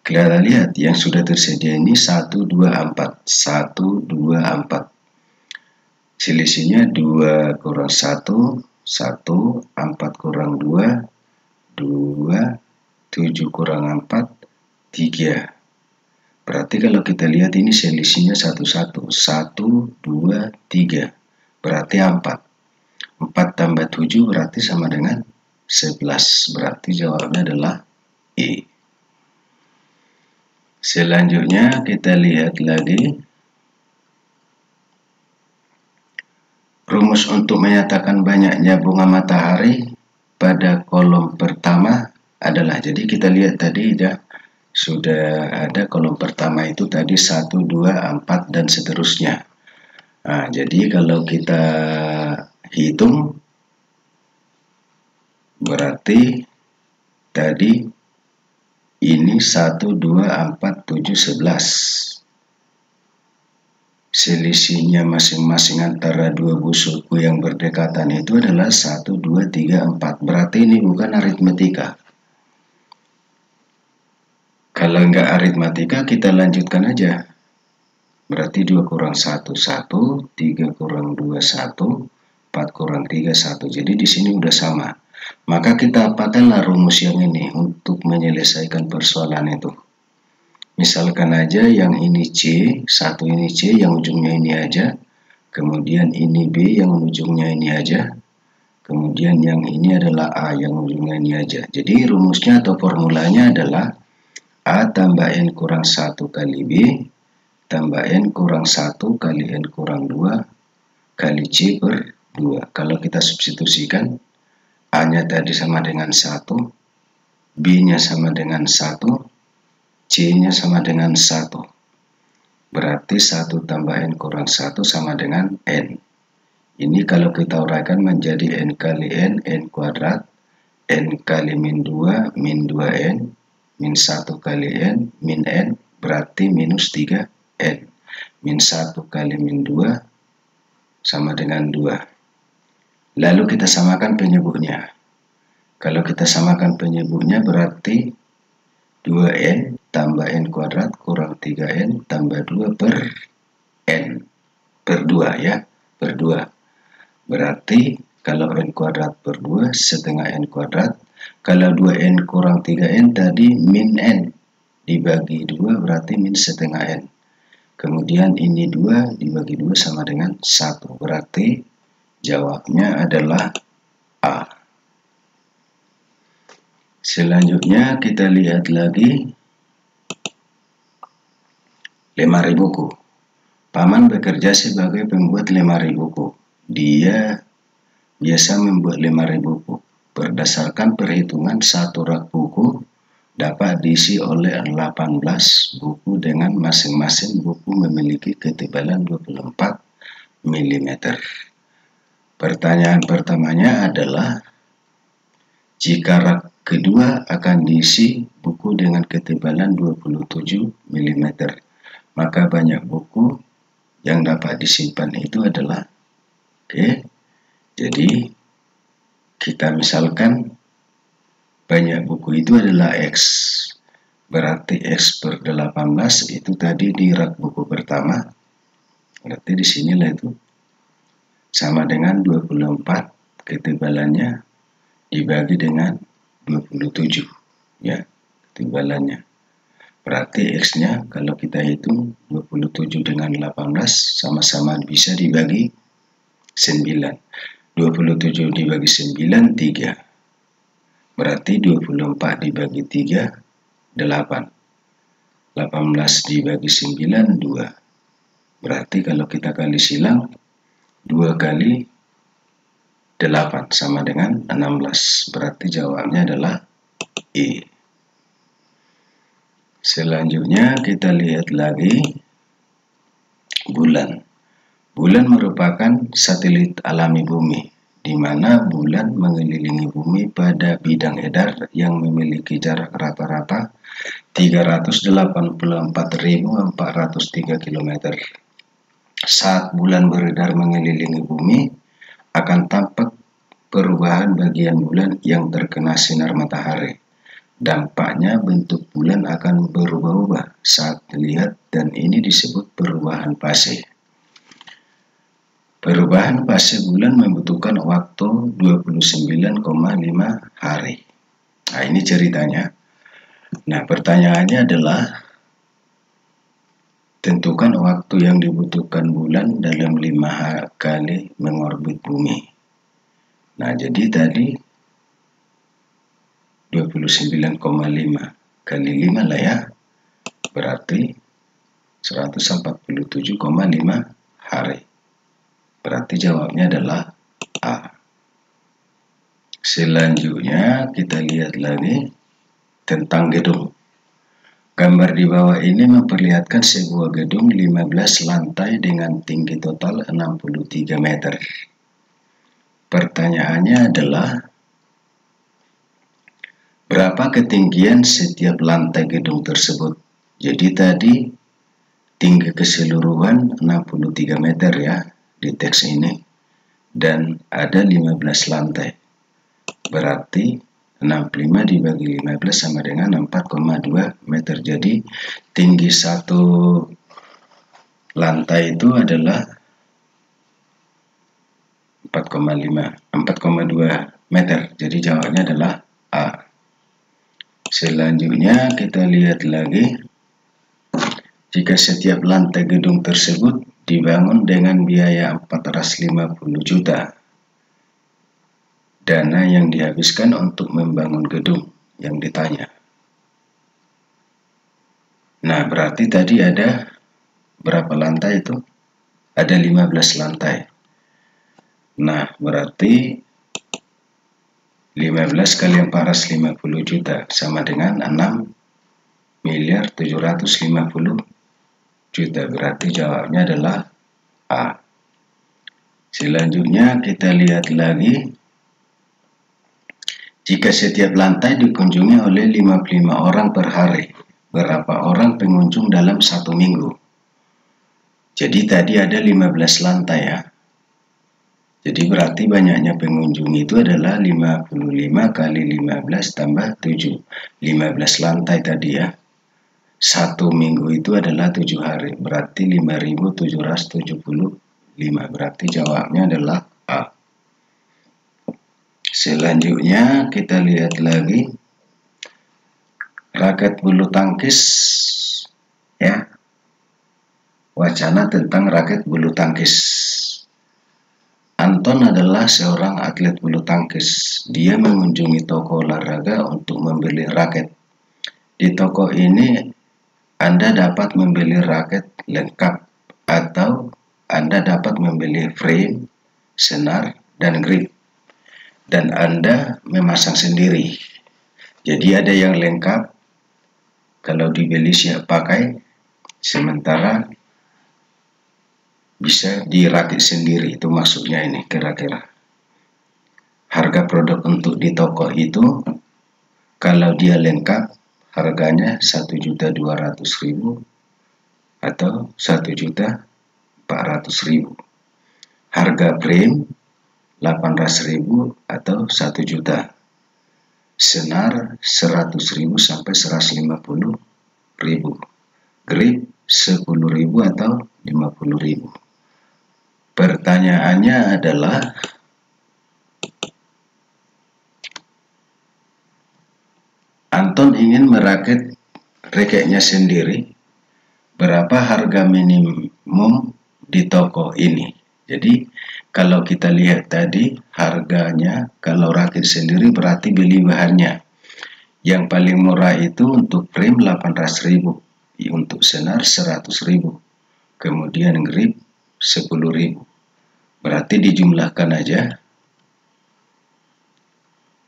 kita lihat yang sudah tersedia ini 1, 2, 4. 1, 2, 4. Selisihnya 2 kurang 1, 1, 4 kurang 2, 2, 7 kurang 4, 3. Berarti kalau kita lihat ini selisihnya 1, 1. 1, 2, 3. Berarti 4. 4 tambah 7 berarti sama dengan 11. Berarti jawabnya adalah E. Selanjutnya kita lihat lagi. Rumus untuk menyatakan banyaknya bunga matahari pada kolom pertama adalah, jadi kita lihat tadi ya, sudah ada kolom pertama itu tadi 1, 2, 4 dan seterusnya. Nah, jadi kalau kita hitung berarti tadi ini 1, 2, 4, 7, 11. Selisihnya masing-masing antara dua busuku yang berdekatan itu adalah 1, 2, 3, 4. Berarti ini bukan aritmatika. Kalau enggak aritmatika kita lanjutkan aja. Berarti 2 kurang 1, 1, 3 kurang 2, 1, 4 kurang 3, 1. Jadi di sini udah sama. Maka kita apakanlah rumus yang ini untuk menyelesaikan persoalan itu. Misalkan aja yang ini C, satu ini C, yang ujungnya ini aja. Kemudian ini B, yang ujungnya ini aja. Kemudian yang ini adalah A, yang ujungnya ini aja. Jadi rumusnya atau formulanya adalah A tambah N kurang 1 kali B, tambah N kurang 1 kali N kurang 2 kali C per 2. Kalau kita substitusikan, A-nya tadi sama dengan 1, B-nya sama dengan 1, C-nya sama dengan 1. Berarti 1 tambah N kurang 1 sama dengan N. Ini kalau kita uraikan menjadi N kali N, N kuadrat, N kali min 2, min 2N, min 1 kali N, min N, berarti minus 3N. Min 1 kali min 2 sama dengan 2. Lalu kita samakan penyebutnya. Kalau kita samakan penyebutnya berarti 2N tambah N kuadrat kurang 3N tambah 2 per N per 2 ya, per 2. Berarti kalau N kuadrat per 2 setengah N kuadrat. Kalau 2N kurang 3N tadi min N dibagi 2 berarti min setengah N. Kemudian ini 2 dibagi 2 sama dengan 1. Berarti jawabnya adalah A. Selanjutnya kita lihat lagi lemari buku. Paman bekerja sebagai pembuat lemari buku. Dia biasa membuat lemari buku. Berdasarkan perhitungan satu rak buku dapat diisi oleh 18 buku dengan masing-masing buku memiliki ketebalan 24 mm. Pertanyaan pertamanya adalah, jika rak kedua akan diisi buku dengan ketebalan 27 mm, maka banyak buku yang dapat disimpan itu adalah, oke. Jadi kita misalkan banyak buku itu adalah X. Berarti X per 18 itu tadi di rak buku pertama. Berarti di sinilah itu sama dengan 24 ketebalannya dibagi dengan 27 ya ketebalannya. Berarti X-nya kalau kita hitung 27 dengan 18 sama-sama bisa dibagi 9. 27 dibagi 9 3. Berarti 24 dibagi 3 8. 18 dibagi 9 2. Berarti kalau kita kali silang 2 kali 8 sama dengan 16. Berarti jawabnya adalah E. Selanjutnya kita lihat lagi bulan. Bulan merupakan satelit alami bumi, di mana bulan mengelilingi bumi pada bidang edar yang memiliki jarak rata-rata 384.403 km. Saat bulan beredar mengelilingi bumi, akan tampak perubahan bagian bulan yang terkena sinar matahari. Dampaknya bentuk bulan akan berubah-ubah saat dilihat dan ini disebut perubahan fase. Perubahan fase bulan membutuhkan waktu 29,5 hari. Nah, ini ceritanya. Nah, pertanyaannya adalah tentukan waktu yang dibutuhkan bulan dalam 5 kali mengorbit bumi. Nah, jadi tadi 29,5 kali 5 lah ya, berarti 147,5 hari. Berarti jawabnya adalah A. Selanjutnya kita lihat lagi tentang gedung. Gambar di bawah ini memperlihatkan sebuah gedung 15 lantai dengan tinggi total 63 meter. Pertanyaannya adalah berapa ketinggian setiap lantai gedung tersebut? Jadi tadi tinggi keseluruhan 63 meter ya di teks ini, dan ada 15 lantai. Berarti 65 dibagi 15 sama dengan 4,2 meter. Jadi tinggi satu lantai itu adalah 4,2 meter. Jadi jawabannya adalah A. Selanjutnya kita lihat lagi, jika setiap lantai gedung tersebut dibangun dengan biaya 450 juta, dana yang dihabiskan untuk membangun gedung yang ditanya. Nah, berarti tadi ada berapa lantai itu? Ada 15 lantai. Nah, berarti 15 kali 450 juta sama dengan 6.750 juta. Berarti jawabnya adalah A. Selanjutnya kita lihat lagi, jika setiap lantai dikunjungi oleh 55 orang per hari, berapa orang pengunjung dalam 1 minggu? Jadi tadi ada 15 lantai ya. Jadi berarti banyaknya pengunjung itu adalah 55 kali 15 tambah 7. 15 lantai tadi ya. 1 minggu itu adalah 7 hari. Berarti 5.775. Berarti jawabnya adalah A. Selanjutnya kita lihat lagi raket bulu tangkis ya. Wacana tentang raket bulu tangkis. Anton adalah seorang atlet bulu tangkis. Dia mengunjungi toko olahraga untuk membeli raket. Di toko ini Anda dapat membeli raket lengkap atau Anda dapat membeli frame, senar, dan grip. Dan Anda memasang sendiri. Jadi ada yang lengkap, kalau dibeli siap pakai, sementara bisa dirakit sendiri. Itu maksudnya ini kira-kira. Harga produk untuk di toko itu kalau dia lengkap harganya 1.200.000 atau 1.400.000. Harga frame 800.000 atau 1 juta. Senar 100.000 sampai 150.000. Grip 10.000 atau 50.000. Pertanyaannya adalah Anton ingin merakit raketnya sendiri. Berapa harga minimum di toko ini? Jadi kalau kita lihat tadi harganya, kalau rakit sendiri berarti beli bahannya. Yang paling murah itu untuk frame 800.000, untuk senar 100.000, kemudian grip 10.000. Berarti dijumlahkan aja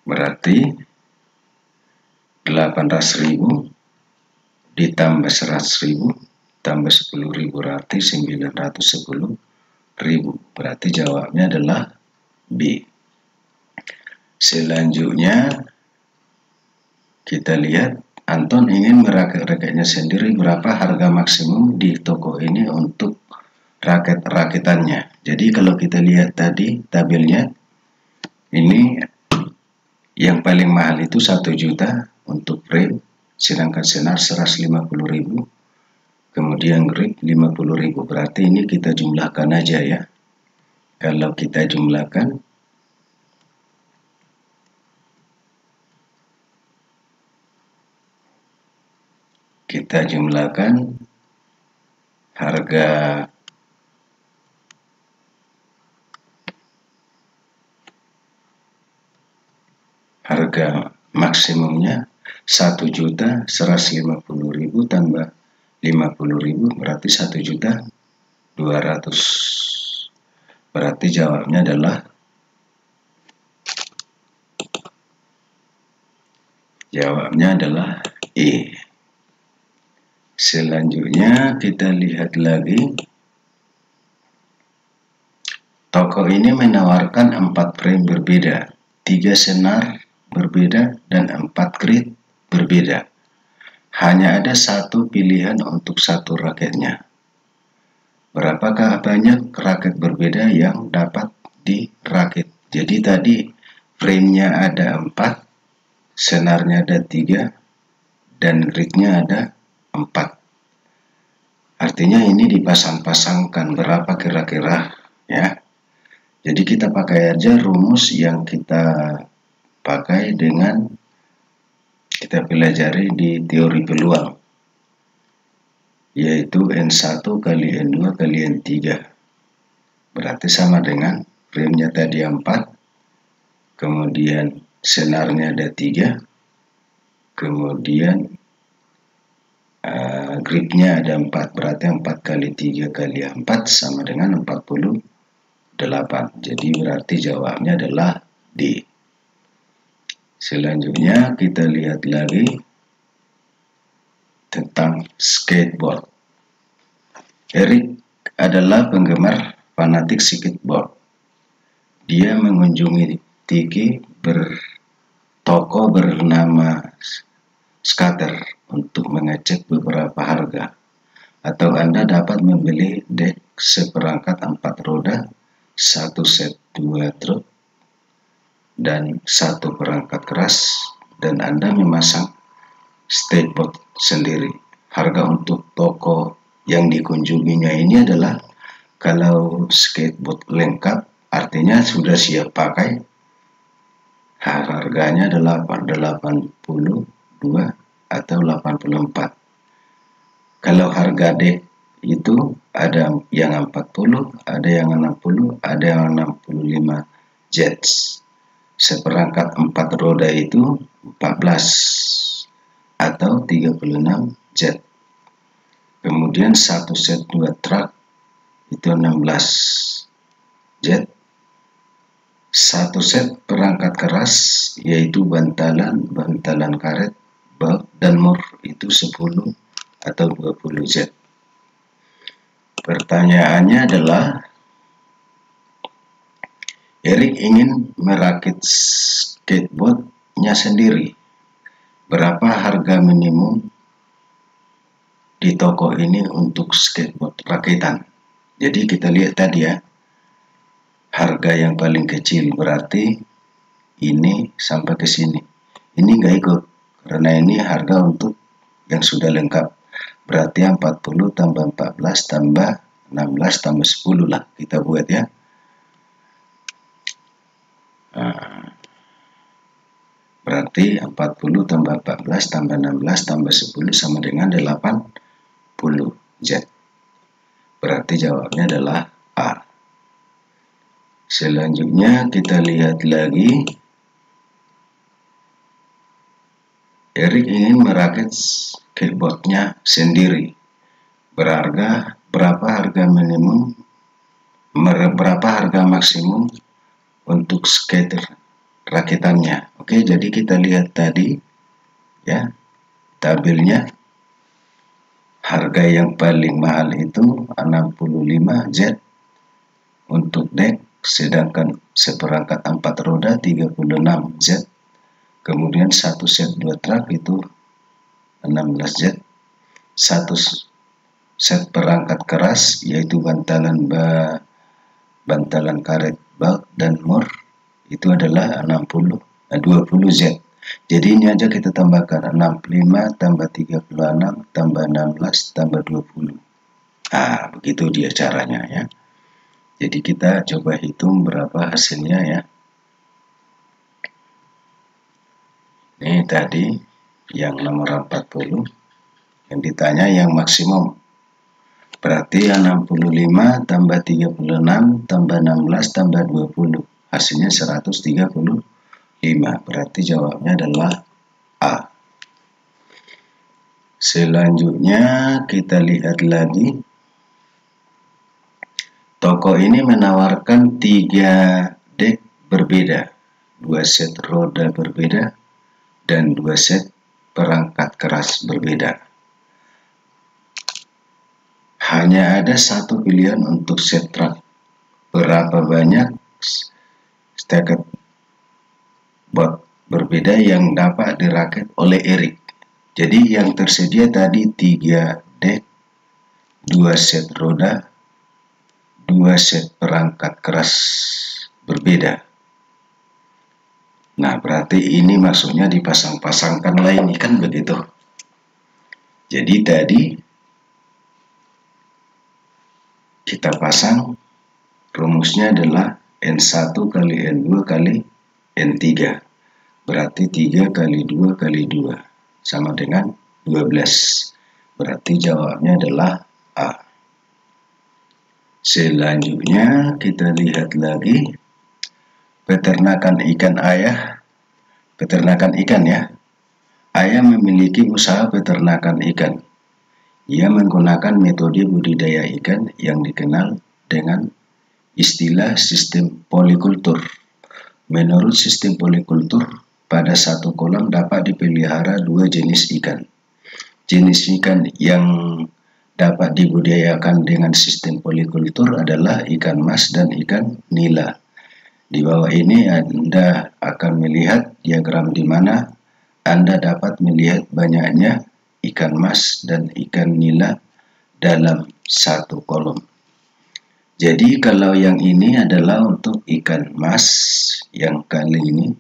Berarti 800.000 ditambah 100.000 tambah 10.000 berarti 910.000. Berarti jawabnya adalah B. Selanjutnya kita lihat Anton ingin merakit-rakitnya sendiri. Berapa harga maksimum di toko ini untuk rakit-rakitannya? Jadi kalau kita lihat tadi tabelnya, ini yang paling mahal itu 1 juta untuk frame, sedangkan senar 150.000, kemudian grip 50.000. Berarti ini kita jumlahkan aja ya. Kalau kita jumlahkan, harga maksimumnya 1.150.000 tambah 50.000 berarti 1.200.000. Berarti jawabnya adalah E. Selanjutnya kita lihat lagi. Toko ini menawarkan 4 frame berbeda, 3 senar berbeda, dan 4 grid berbeda. Hanya ada satu pilihan untuk satu raketnya. Berapakah banyak raket berbeda yang dapat dirakit? Jadi tadi frame-nya ada 4, senarnya ada 3, dan gridnya ada 4. Artinya ini dipasang-pasangkan berapa kira-kira ya. Jadi kita pakai aja rumus yang kita pakai dengan kita pelajari di teori peluang, yaitu N1 kali N2 kali N3. Berarti sama dengan frame-nya tadi 4, kemudian senarnya ada 3, kemudian gripnya ada 4, berarti 4 kali 3 kali 4 sama dengan 48. Jadi berarti jawabnya adalah D. Selanjutnya kita lihat lagi tentang skateboard. Erik adalah penggemar fanatik skateboard. Dia mengunjungi toko bernama Skater untuk mengecek beberapa harga. Atau Anda dapat membeli dek seperangkat 4 roda, 1 set 2 truk, dan 1 perangkat keras, dan Anda memasang skateboard sendiri. Harga untuk toko yang dikunjunginya ini adalah, kalau skateboard lengkap artinya sudah siap pakai, harganya adalah 82 atau 84. Kalau harga dek itu ada yang 40, ada yang 60, ada yang 65 jets. Seperangkat 4 roda itu 14 atau 36 jet. Kemudian 1 set 2 truk itu 16 jet. 1 set perangkat keras yaitu bantalan karet, bak, dan mur itu 10 atau 20 jet. Pertanyaannya adalah, Erik ingin merakit skateboardnya sendiri. Berapa harga minimum di toko ini untuk skateboard rakitan? Jadi kita lihat tadi ya, harga yang paling kecil berarti ini sampai ke sini. Ini nggak ikut karena ini harga untuk yang sudah lengkap. Berarti 40 tambah 14 tambah 16 tambah 10 lah kita buat ya. Berarti 40 tambah 14 tambah 16 tambah 10 sama dengan 80 jet. Berarti jawabnya adalah A. Selanjutnya kita lihat lagi. Erik ingin merakit skateboardnya sendiri. Berapa harga minimum, berapa harga maksimum untuk skater rakitannya. Oke, jadi kita lihat tadi ya tabelnya. Harga yang paling mahal itu 65 Z untuk dek, sedangkan seperangkat 4 roda 36 Z. Kemudian satu set 2 truk itu 16 Z. Satu set perangkat keras yaitu bantalan karet bak dan mor itu adalah 20 Z. Jadi ini aja kita tambahkan 65 tambah 36 tambah 16 tambah 20. Begitu dia caranya ya. Jadi kita coba hitung berapa hasilnya ya. Ini tadi yang nomor 40. Yang ditanya yang maksimum. Berarti 65 tambah 36 tambah 16 tambah 20. Hasilnya 135. Berarti jawabnya adalah A. Selanjutnya kita lihat lagi. Toko ini menawarkan 3 dek berbeda, 2 set roda berbeda, dan 2 set perangkat keras berbeda. Hanya ada satu pilihan untuk set truk. Berapa banyak stacked board berbeda yang dapat dirakit oleh Erik? Jadi yang tersedia tadi 3 dek, 2 set roda, 2 set perangkat keras berbeda. Nah, berarti ini maksudnya dipasang-pasangkan lain, kan begitu. Jadi tadi kita pasang, rumusnya adalah N1 kali N2 kali N3. Berarti 3 kali 2 kali 2 sama dengan 12. Berarti jawabnya adalah A. Selanjutnya kita lihat lagi peternakan ikan ayah. Peternakan ikan ya. Ayah memiliki usaha peternakan ikan. Ia menggunakan metode budidaya ikan yang dikenal dengan istilah sistem polikultur. Menurut sistem polikultur, pada satu kolam dapat dipelihara 2 jenis ikan. Jenis ikan yang dapat dibudidayakan dengan sistem polikultur adalah ikan mas dan ikan nila. Di bawah ini Anda akan melihat diagram di mana Anda dapat melihat banyaknya ikan mas dan ikan nila dalam satu kolom. Jadi kalau yang ini adalah untuk ikan mas, yang kali ini,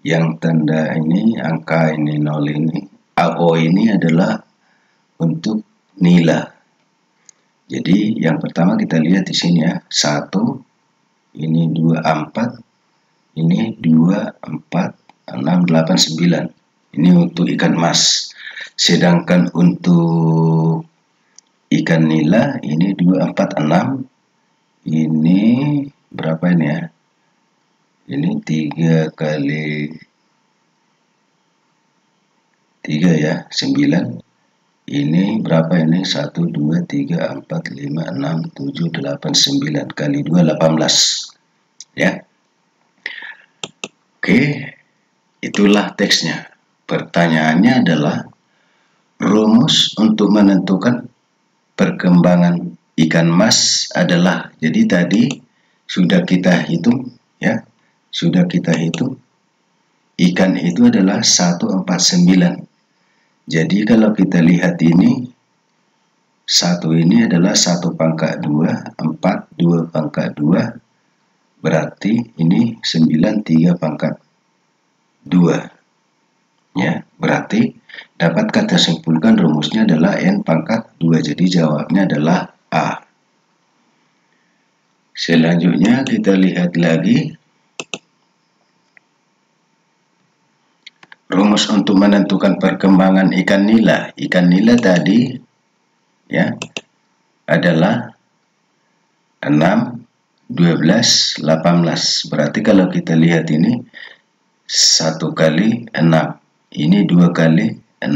yang tanda ini, angka ini 0 ini, AO ini adalah untuk nila. Jadi yang pertama kita lihat di sini ya, 1, ini 2, 4, ini 2, 4, 6, 8, 9. Ini untuk ikan mas. Sedangkan untuk ikan nila ini 2, 4, 6. Ini berapa ini ya? Ini 3 kali 3 ya, 9. Ini berapa ini? 1, 2, 3, 4, 5, 6, 7, 8, 9. Kali 2, 18. Ya. Oke, itulah teksnya. Pertanyaannya adalah rumus untuk menentukan perkembangan ikan mas adalah, jadi tadi sudah kita hitung ya, sudah kita hitung ikan itu adalah 149. Jadi kalau kita lihat ini 1 ini adalah 1 pangkat 2, 4 2 pangkat 2, berarti ini 9 3 pangkat 2. Ya, berarti dapat kita simpulkan rumusnya adalah N pangkat 2. Jadi jawabnya adalah A. Selanjutnya kita lihat lagi rumus untuk menentukan perkembangan ikan nila. Ikan nila tadi ya adalah 6, 12, 18. Berarti kalau kita lihat ini 1 kali 6. Ini 2 kali 6.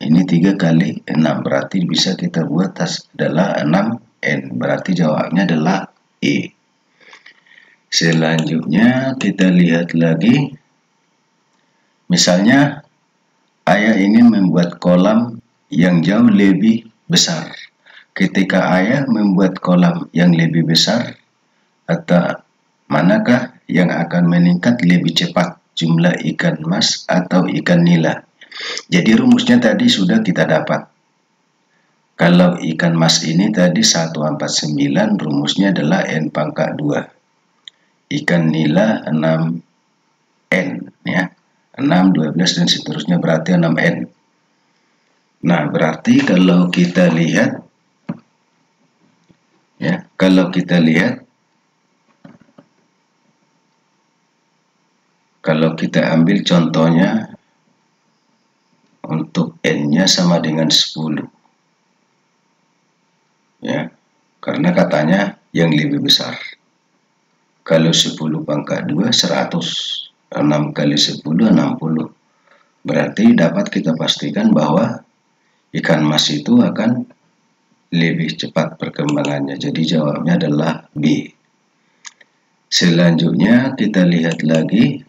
Ini 3 kali 6. Berarti bisa kita buat adalah 6N. Berarti jawabnya adalah E. Selanjutnya kita lihat lagi. Misalnya ayah ingin membuat kolam yang jauh lebih besar. Ketika ayah membuat kolam yang lebih besar, atau manakah yang akan meningkat lebih cepat, jumlah ikan mas atau ikan nila? Jadi rumusnya tadi sudah kita dapat. Kalau ikan mas ini tadi 149, rumusnya adalah N pangkat 2. Ikan nila 6N, ya. 6, 12, dan seterusnya, berarti 6N. Nah, berarti kalau kita lihat, ya, kalau kita ambil contohnya untuk N-nya sama dengan 10. Ya, karena katanya yang lebih besar. Kalau 10 pangkat 2, 100. 6 kali 10, 60. Berarti dapat kita pastikan bahwa ikan mas itu akan lebih cepat perkembangannya. Jadi jawabnya adalah B. Selanjutnya kita lihat lagi.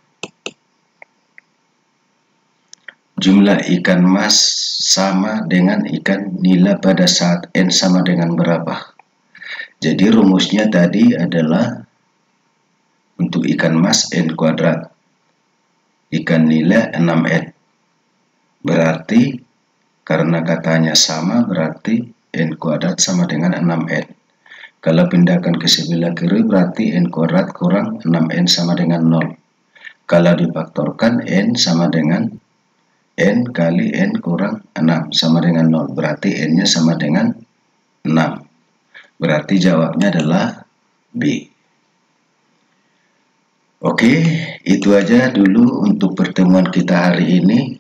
Jumlah ikan mas sama dengan ikan nila pada saat N sama dengan berapa? Jadi rumusnya tadi adalah untuk ikan mas N kuadrat, ikan nila 6N. Berarti karena katanya sama, berarti N kuadrat sama dengan 6N. Kalau pindahkan ke sebelah kiri, berarti N kuadrat kurang 6N sama dengan 0. Kalau difaktorkan, N sama dengan N kali N kurang 6 sama dengan 0. Berarti N-nya sama dengan 6. Berarti jawabnya adalah B. Oke, itu aja dulu untuk pertemuan kita hari ini.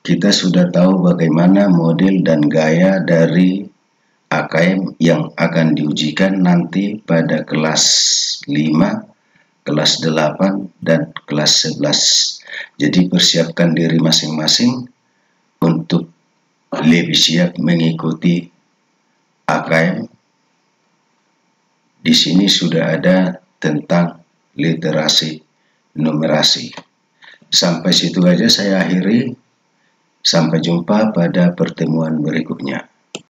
Kita sudah tahu bagaimana model dan gaya dari AKM yang akan diujikan nanti pada kelas 5, kelas 8, dan kelas 11. Jadi persiapkan diri masing-masing untuk lebih siap mengikuti AKM. Di sini sudah ada tentang literasi numerasi. Sampai situ aja saya akhiri. Sampai jumpa pada pertemuan berikutnya.